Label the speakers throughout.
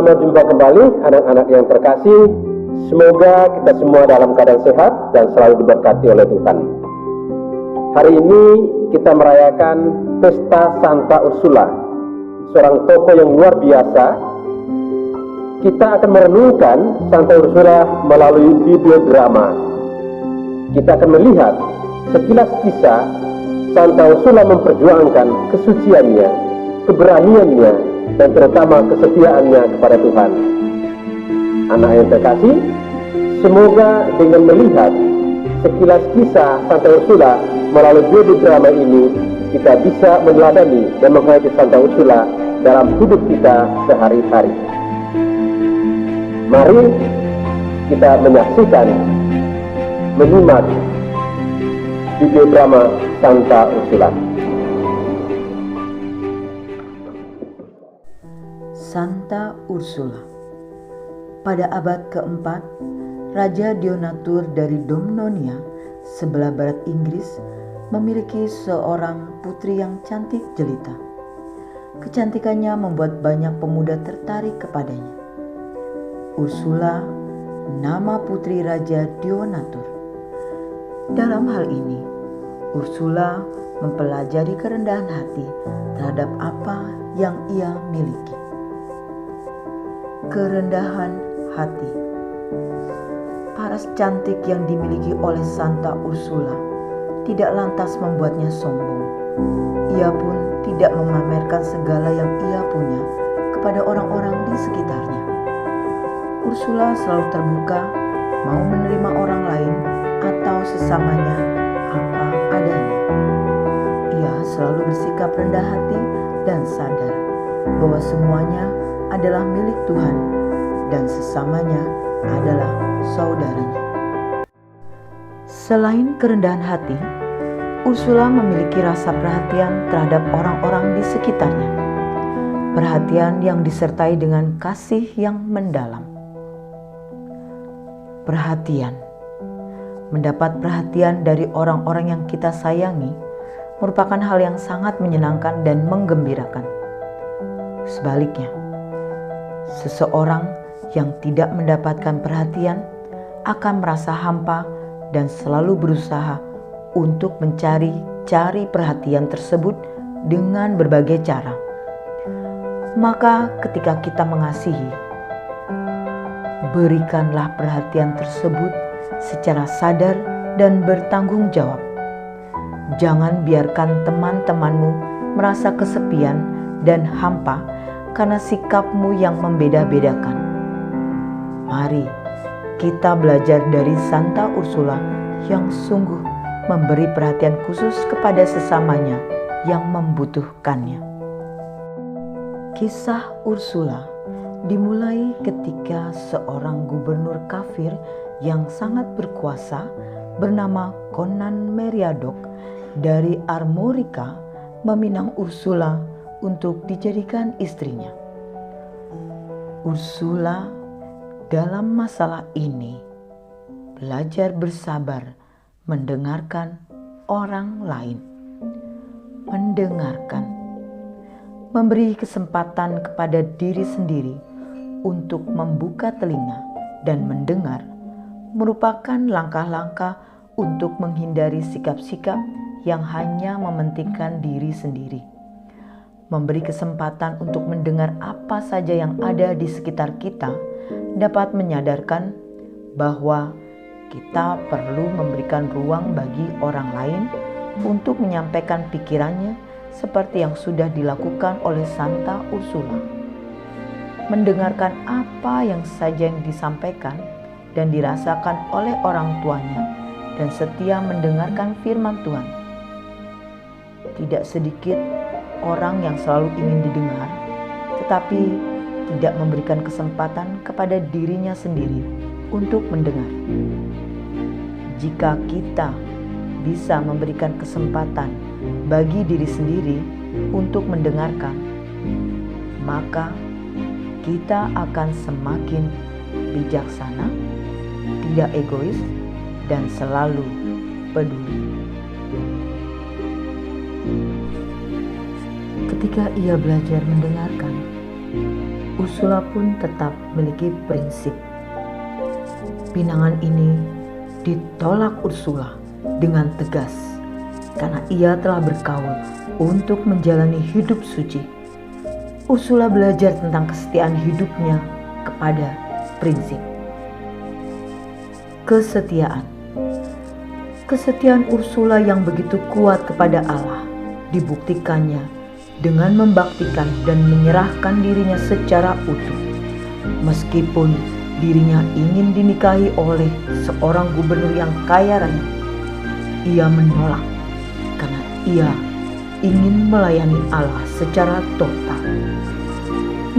Speaker 1: Selamat jumpa kembali anak-anak yang terkasih. Semoga kita semua dalam keadaan sehat dan selalu diberkati oleh Tuhan. Hari ini kita merayakan Pesta Santa Ursula, seorang tokoh yang luar biasa. Kita akan merenungkan Santa Ursula melalui video drama. Kita akan melihat sekilas kisah Santa Ursula memperjuangkan kesuciannya, keberaniannya, dan terutama kesetiaannya kepada Tuhan. Anak yang terkasih, semoga dengan melihat sekilas kisah Santa Ursula melalui video drama ini, kita bisa meneladani dan menghayati Santa Ursula dalam hidup kita sehari-hari. Mari kita menyaksikan, menyimak video drama Santa Ursula.
Speaker 2: Santa Ursula. Pada abad keempat, Raja Donatur dari Domnonia, sebelah barat Inggris, memiliki seorang putri yang cantik jelita. Kecantikannya membuat banyak pemuda tertarik kepadanya. Ursula, nama putri Raja Donatur. Dalam hal ini, Ursula mempelajari kerendahan hati terhadap apa yang ia miliki. Kerendahan hati. Paras cantik yang dimiliki oleh Santa Ursula tidak lantas membuatnya sombong. Ia pun tidak memamerkan segala yang ia punya kepada orang-orang di sekitarnya. Ursula selalu terbuka, mau menerima orang lain atau sesamanya apa adanya. Ia selalu bersikap rendah hati dan sadar bahwa semuanya adalah milik Tuhan dan sesamanya adalah saudaranya. Selain kerendahan hati, Ursula memiliki rasa perhatian terhadap orang-orang di sekitarnya. Perhatian yang disertai dengan kasih yang mendalam. Perhatian. Mendapat perhatian dari orang-orang yang kita sayangi merupakan hal yang sangat menyenangkan dan menggembirakan. Sebaliknya, seseorang yang tidak mendapatkan perhatian akan merasa hampa dan selalu berusaha untuk mencari perhatian tersebut dengan berbagai cara. Maka ketika kita mengasihi, berikanlah perhatian tersebut secara sadar dan bertanggung jawab. Jangan biarkan teman-temanmu merasa kesepian dan hampa karena sikapmu yang membeda-bedakan. Mari kita belajar dari Santa Ursula yang sungguh memberi perhatian khusus kepada sesamanya yang membutuhkannya. Kisah Ursula dimulai ketika seorang gubernur kafir yang sangat berkuasa bernama Conan Meriadoc dari Armorica meminang Ursula untuk dijadikan istrinya. Ursula dalam masalah ini belajar bersabar mendengarkan orang lain. Mendengarkan. Memberi kesempatan kepada diri sendiri untuk membuka telinga dan mendengar merupakan langkah-langkah untuk menghindari sikap-sikap yang hanya mementingkan diri sendiri. Memberi kesempatan untuk mendengar apa saja yang ada di sekitar kita dapat menyadarkan bahwa kita perlu memberikan ruang bagi orang lain untuk menyampaikan pikirannya seperti yang sudah dilakukan oleh Santa Ursula. Mendengarkan apa yang saja yang disampaikan dan dirasakan oleh orang tuanya dan setia mendengarkan firman Tuhan. Tidak sedikit orang yang selalu ingin didengar, tetapi tidak memberikan kesempatan kepada dirinya sendiri untuk mendengar. Jika kita bisa memberikan kesempatan bagi diri sendiri untuk mendengarkan, maka kita akan semakin bijaksana, tidak egois, dan selalu peduli. Ketika ia belajar mendengarkan, Ursula pun tetap memiliki prinsip. Pinangan ini ditolak Ursula dengan tegas karena ia telah berkaul untuk menjalani hidup suci. Ursula belajar tentang kesetiaan hidupnya kepada prinsip. Kesetiaan. Kesetiaan Ursula yang begitu kuat kepada Allah dibuktikannya dengan membaktikan dan menyerahkan dirinya secara utuh. Meskipun dirinya ingin dinikahi oleh seorang gubernur yang kaya raya, ia menolak karena ia ingin melayani Allah secara total.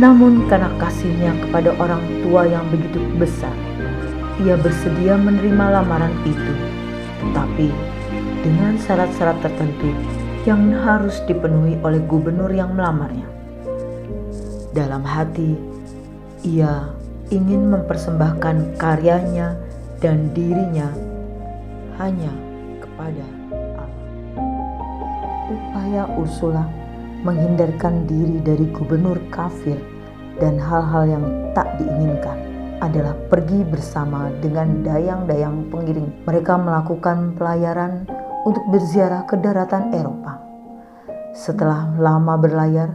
Speaker 2: Namun karena kasihnya kepada orang tua yang begitu besar, ia bersedia menerima lamaran itu, tetapi dengan syarat-syarat tertentu yang harus dipenuhi oleh gubernur yang melamarnya. Dalam hati, ia ingin mempersembahkan karyanya dan dirinya hanya kepada Allah. Upaya Ursula menghindarkan diri dari gubernur kafir dan hal-hal yang tak diinginkan adalah pergi bersama dengan dayang-dayang pengiring. Mereka melakukan pelayaran untuk berziarah ke daratan Eropa. Setelah lama berlayar,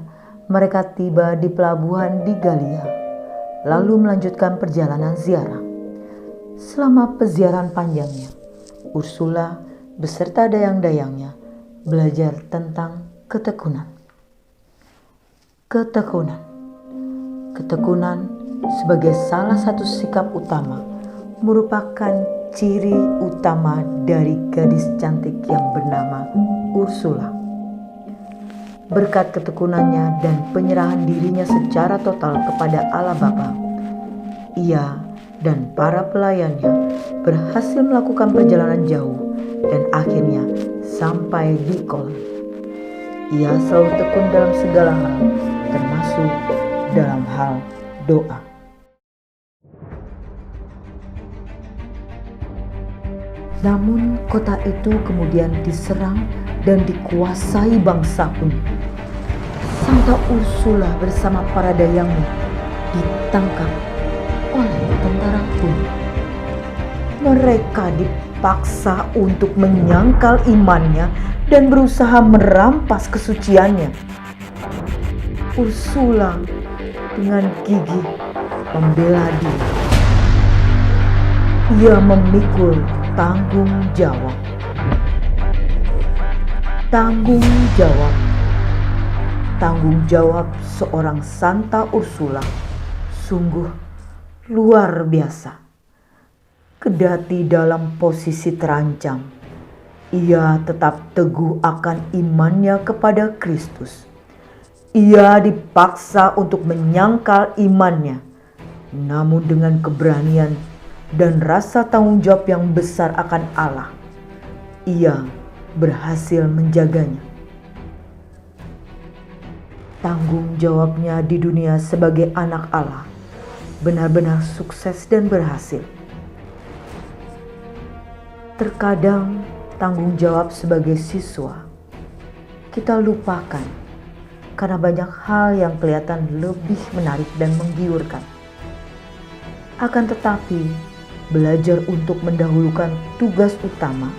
Speaker 2: mereka tiba di pelabuhan di Galia, lalu melanjutkan perjalanan ziarah. Selama peziarahan panjangnya, Ursula beserta dayang-dayangnya belajar tentang ketekunan. Ketekunan sebagai salah satu sikap utama merupakan ciri utama dari gadis cantik yang bernama Ursula. Berkat ketekunannya dan penyerahan dirinya secara total kepada Allah Bapa, ia dan para pelayannya berhasil melakukan perjalanan jauh dan akhirnya sampai di Kolon. Ia selalu tekun dalam segala hal, termasuk dalam hal doa. Namun kota itu kemudian diserang dan dikuasai bangsa Hun. Santa Ursula bersama para dayangnya ditangkap oleh tentara Hun. Mereka dipaksa untuk menyangkal imannya dan berusaha merampas kesuciannya. Ursula dengan gigih membela diri. Ia memikul tanggung jawab. Tanggung jawab seorang Santa Ursula sungguh luar biasa. Kedati dalam posisi terancam, ia tetap teguh akan imannya kepada Kristus. Ia dipaksa untuk menyangkal imannya, namun dengan keberanian dan rasa tanggung jawab yang besar akan Allah, ia berhasil menjaganya. Tanggung jawabnya di dunia sebagai anak Allah benar-benar sukses dan berhasil. Terkadang tanggung jawab sebagai siswa kita lupakan karena banyak hal yang kelihatan lebih menarik dan menggiurkan. Akan tetapi, belajar untuk mendahulukan tugas utama,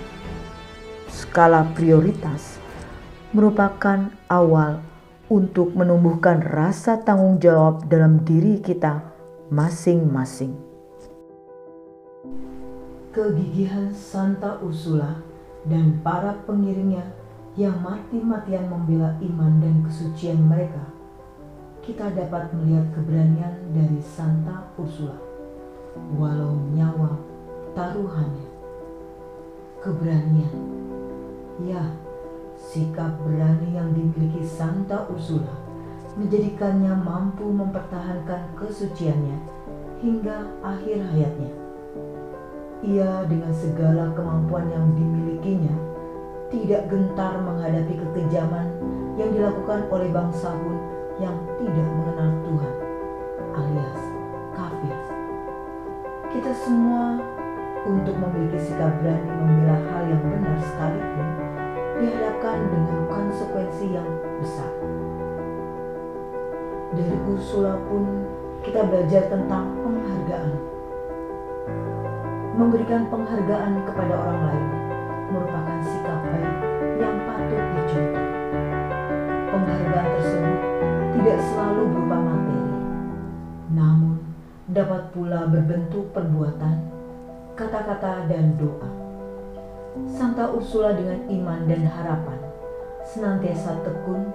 Speaker 2: skala prioritas, merupakan awal untuk menumbuhkan rasa tanggung jawab dalam diri kita masing-masing. Kegigihan Santa Ursula dan para pengiringnya yang mati-matian membela iman dan kesucian mereka, kita dapat melihat keberanian dari Santa Ursula. Walau nyawa taruhannya, keberanian, ya, sikap berani yang dimiliki Santa Ursula menjadikannya mampu mempertahankan kesuciannya hingga akhir hayatnya. Ia dengan segala kemampuan yang dimilikinya tidak gentar menghadapi kekejaman yang dilakukan oleh bangsa Hun yang tidak mengenal Tuhan, alias kafir. Kita semua untuk memiliki sikap berani membela hal yang benar sekalipun dihadapkan dengan konsekuensi yang besar. Dari Ursula pun kita belajar tentang penghargaan. Memberikan penghargaan kepada orang lain merupakan sikap baik yang patut dicontoh. Penghargaan tersebut tidak selalu berupa materi, namun dapat pula berbentuk perbuatan, kata-kata, dan doa. Santa Ursula dengan iman dan harapan senantiasa tekun,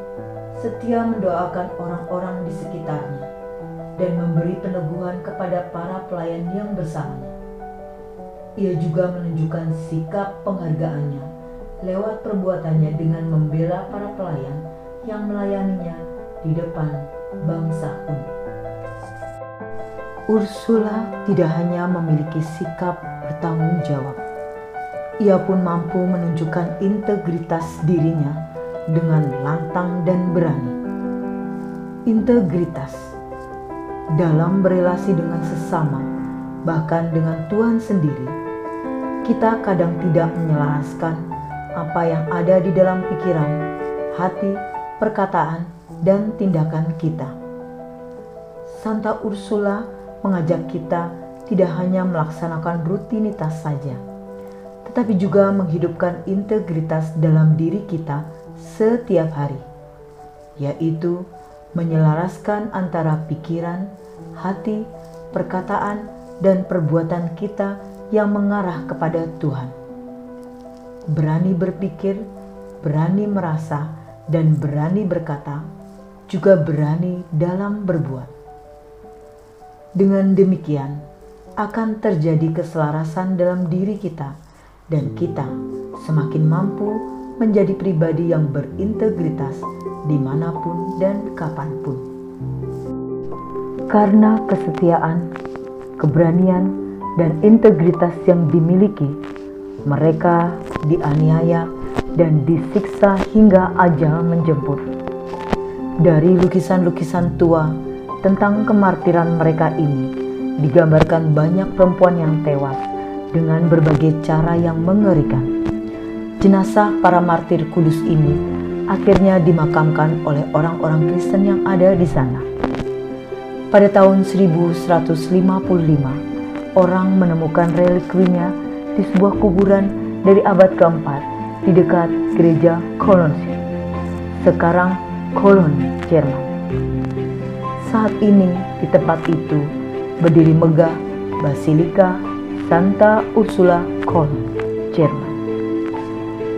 Speaker 2: setia mendoakan orang-orang di sekitarnya dan memberi peneguhan kepada para pelayan yang bersamanya. Ia juga menunjukkan sikap penghargaannya lewat perbuatannya dengan membela para pelayan yang melayaninya di depan bangsa kuno. Ursula tidak hanya memiliki sikap bertanggung jawab, ia pun mampu menunjukkan integritas dirinya dengan lantang dan berani. Integritas dalam berelasi dengan sesama, bahkan dengan Tuhan sendiri. Kita kadang tidak menyelaraskan apa yang ada di dalam pikiran, hati, perkataan, dan tindakan kita. Santa Ursula mengajak kita tidak hanya melaksanakan rutinitas saja, tetapi juga menghidupkan integritas dalam diri kita setiap hari, yaitu menyelaraskan antara pikiran, hati, perkataan, dan perbuatan kita yang mengarah kepada Tuhan. Berani berpikir, berani merasa, dan berani berkata, juga berani dalam berbuat. Dengan demikian, akan terjadi keselarasan dalam diri kita, dan kita semakin mampu menjadi pribadi yang berintegritas dimanapun dan kapanpun. Karena kesetiaan, keberanian, dan integritas yang dimiliki, mereka dianiaya dan disiksa hingga ajal menjemput. Dari lukisan-lukisan tua tentang kemartiran mereka ini, digambarkan banyak perempuan yang tewas dengan berbagai cara yang mengerikan. Jenazah para martir kudus ini akhirnya dimakamkan oleh orang-orang Kristen yang ada di sana. Pada tahun 1155, orang menemukan relikwinya di sebuah kuburan dari abad keempat di dekat gereja Cologne, sekarang Cologne, Jerman. Saat ini di tempat itu berdiri megah Basilika Santa Ursula Cologne, Jerman.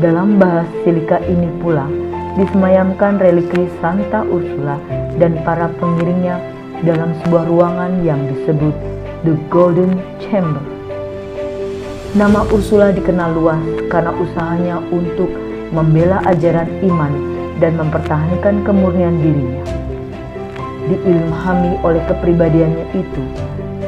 Speaker 2: Dalam basilika ini pula disemayamkan relikwi Santa Ursula dan para pengiringnya dalam sebuah ruangan yang disebut The Golden Chamber. Nama Ursula dikenal luas karena usahanya untuk membela ajaran iman dan mempertahankan kemurnian dirinya. Diilhami oleh kepribadiannya itu,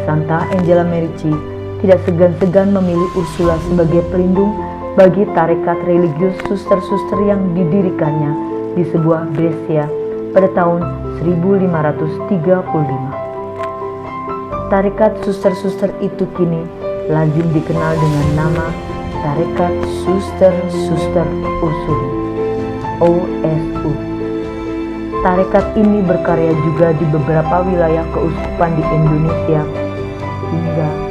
Speaker 2: Santa Angela Merici tidak segan-segan memilih Ursula sebagai pelindung bagi tarekat religius suster-suster yang didirikannya di sebuah Brescia pada tahun 1535. Tarekat suster-suster itu kini lazim dikenal dengan nama Tarekat Suster-Suster Ursuli, OSU. Tarekat ini berkarya juga di beberapa wilayah keuskupan di Indonesia hingga